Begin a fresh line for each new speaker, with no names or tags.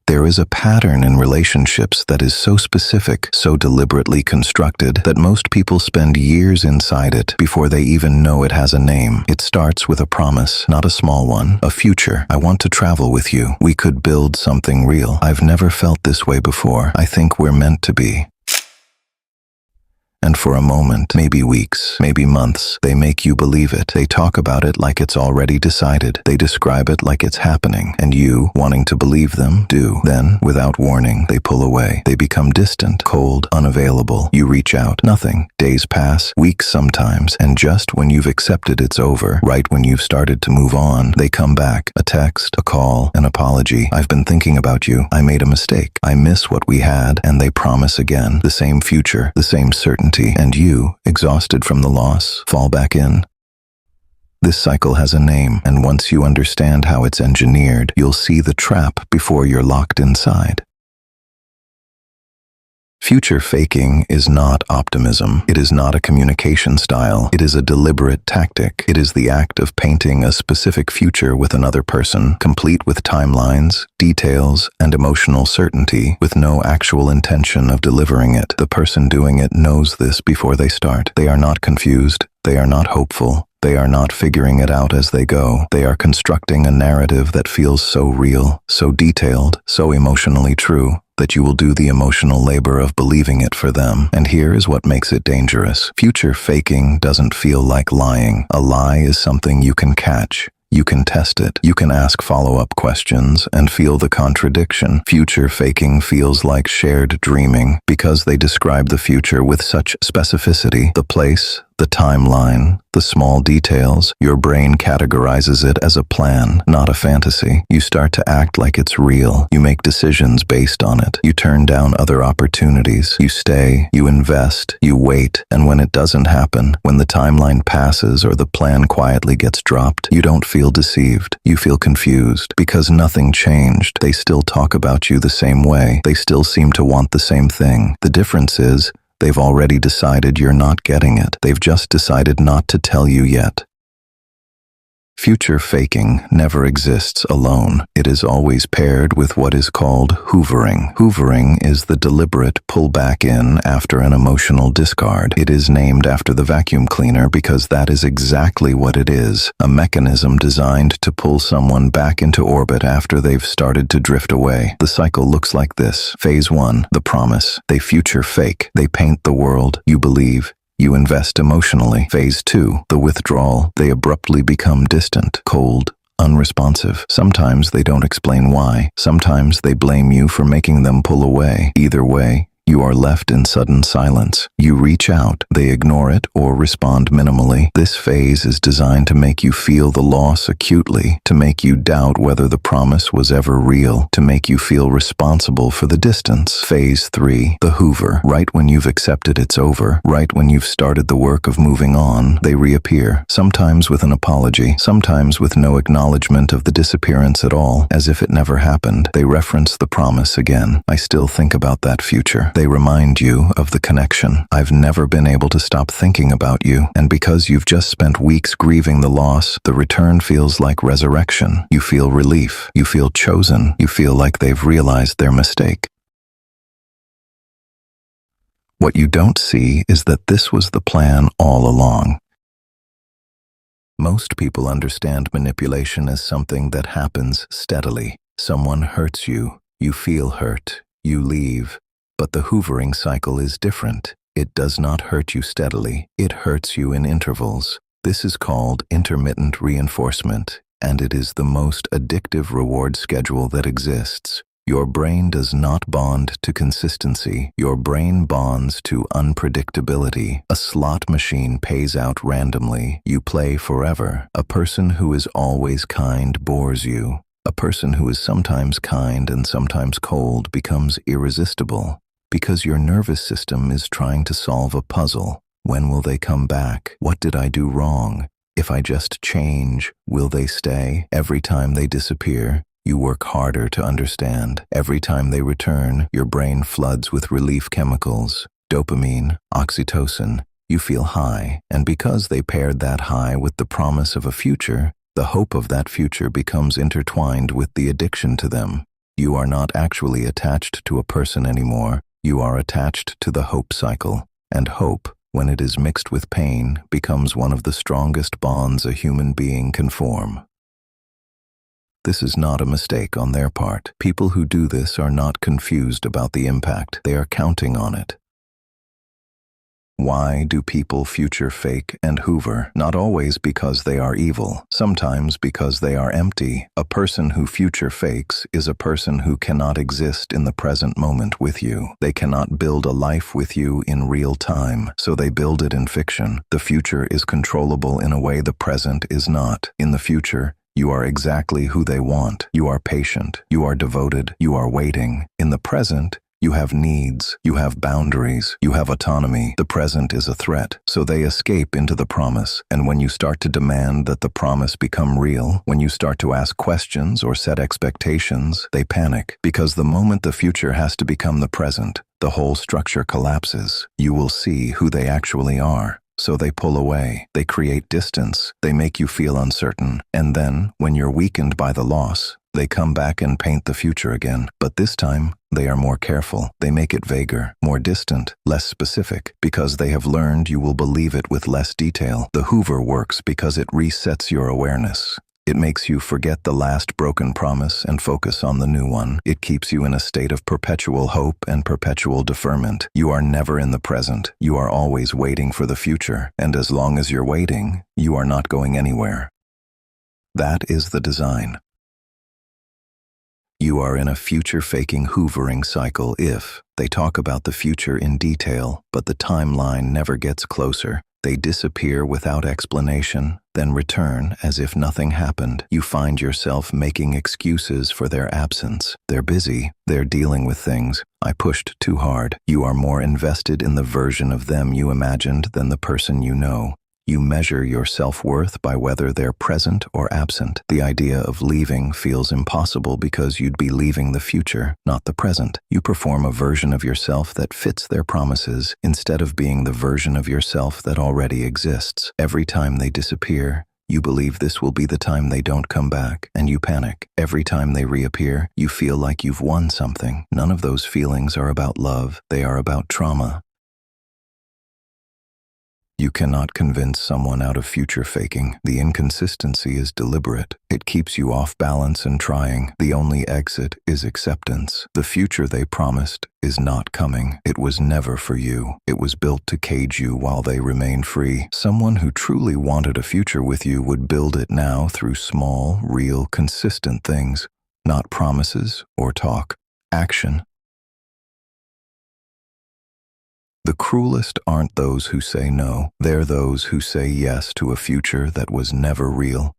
There is a pattern in relationships that is so specific, so deliberately constructed, that most people spend years inside it before they even know it has a name. It starts with a promise, not a small one, a future. I want to travel with you. We could build something real. I've never felt this way before. I think we're meant to be. And for a moment, maybe weeks, maybe months, they make you believe it. They talk about it like it's already decided. They describe it like it's happening. And you, wanting to believe them, do. Then, without warning, they pull away. They become distant, cold, unavailable. You reach out. Nothing. Days pass, weeks sometimes, and just when you've accepted it's over, right when you've started to move on, they come back. A text, a call, an apology. I've been thinking about you. I made a mistake. I miss what we had. And they promise again. The same future, the same certainty. And you, exhausted from the loss, fall back in. This cycle has a name, and once you understand how it's engineered, you'll see the trap before you're locked inside. Future faking is not optimism. It is not a communication style. It is a deliberate tactic. It is the act of painting a specific future with another person, complete with timelines, details, and emotional certainty, with no actual intention of delivering it. The person doing it knows this before they start. They are not confused. They are not hopeful. They are not figuring it out as they go. They are constructing a narrative that feels so real, so detailed, so emotionally true, that you will do the emotional labor of believing it for them. And here is what makes it dangerous. Future faking doesn't feel like lying. A lie is something you can catch. You can test it. You can ask follow-up questions and feel the contradiction. Future faking feels like shared dreaming because they describe the future with such specificity. The place, the timeline, the small details, your brain categorizes it as a plan, not a fantasy. You start to act like it's real. You make decisions based on it. You turn down other opportunities. You stay, you invest, you wait, and when it doesn't happen, when the timeline passes or the plan quietly gets dropped, you don't feel deceived. You feel confused because nothing changed. They still talk about you the same way. They still seem to want the same thing. The difference is, they've already decided you're not getting it. They've just decided not to tell you yet. Future faking never exists alone. It is always paired with what is called hoovering. Hoovering is the deliberate pull back in after an emotional discard. It is named after the vacuum cleaner because that is exactly what it is, a mechanism designed to pull someone back into orbit after they've started to drift away. The cycle looks like this. Phase 1, the promise. They future fake. They paint the world. You believe. You invest emotionally. Phase 2, the withdrawal. They abruptly become distant, cold, unresponsive. Sometimes they don't explain why. Sometimes they blame you for making them pull away. Either way, you are left in sudden silence. You reach out, they ignore it or respond minimally. This phase is designed to make you feel the loss acutely, to make you doubt whether the promise was ever real, to make you feel responsible for the distance. Phase 3, the hoover. Right when you've accepted it's over, right when you've started the work of moving on, they reappear, sometimes with an apology, sometimes with no acknowledgement of the disappearance at all, as if it never happened. They reference the promise again. I still think about that future. They remind you of the connection. I've never been able to stop thinking about you, and because you've just spent weeks grieving the loss, the return feels like resurrection. You feel relief. You feel chosen. You feel like they've realized their mistake. What you don't see is that this was the plan all along. Most people understand manipulation as something that happens steadily. Someone hurts you. You feel hurt. You leave. But the hoovering cycle is different. It does not hurt you steadily. It hurts you in intervals. This is called intermittent reinforcement, and it is the most addictive reward schedule that exists. Your brain does not bond to consistency. Your brain bonds to unpredictability. A slot machine pays out randomly. You play forever. A person who is always kind bores you. A person who is sometimes kind and sometimes cold becomes irresistible. Because your nervous system is trying to solve a puzzle. When will they come back? What did I do wrong? If I just change, will they stay? Every time they disappear, you work harder to understand. Every time they return, your brain floods with relief chemicals, dopamine, oxytocin. You feel high, and because they paired that high with the promise of a future, the hope of that future becomes intertwined with the addiction to them. You are not actually attached to a person anymore. You are attached to the hope cycle. And hope, when it is mixed with pain, becomes one of the strongest bonds a human being can form. This is not a mistake on their part. People who do this are not confused about the impact. They are counting on it. Why do people future fake and hoover? Not always because they are evil, sometimes because they are empty. A person who future fakes is a person who cannot exist in the present moment with you. They cannot build a life with you in real time, so they build it in fiction. The future is controllable in a way the present is not. In the future, you are exactly who they want. You are patient. You are devoted. You are waiting. In the present, you have needs, you have boundaries, you have autonomy. The present is a threat, so they escape into the promise. And when you start to demand that the promise become real, when you start to ask questions or set expectations, they panic. Because the moment the future has to become the present, the whole structure collapses. You will see who they actually are. So they pull away, they create distance, they make you feel uncertain. And then, when you're weakened by the loss, they come back and paint the future again. But this time, they are more careful. They make it vaguer, more distant, less specific, because they have learned you will believe it with less detail. The Hoover works because it resets your awareness. It makes you forget the last broken promise and focus on the new one. It keeps you in a state of perpetual hope and perpetual deferment. You are never in the present. You are always waiting for the future. And as long as you're waiting, you are not going anywhere. That is the design. You are in a future-faking hoovering cycle if they talk about the future in detail, but the timeline never gets closer. They disappear without explanation, then return as if nothing happened. You find yourself making excuses for their absence. They're busy. They're dealing with things. I pushed too hard. You are more invested in the version of them you imagined than the person you know. You measure your self-worth by whether they're present or absent. The idea of leaving feels impossible because you'd be leaving the future, not the present. You perform a version of yourself that fits their promises instead of being the version of yourself that already exists. Every time they disappear, you believe this will be the time they don't come back, and you panic. Every time they reappear, you feel like you've won something. None of those feelings are about love. They are about trauma. You cannot convince someone out of future faking. The inconsistency is deliberate. It keeps you off balance and trying. The only exit is acceptance. The future they promised is not coming. It was never for you. It was built to cage you while they remain free. Someone who truly wanted a future with you would build it now through small, real, consistent things, not promises or talk. Action. The cruelest aren't those who say no. They're those who say yes to a future that was never real.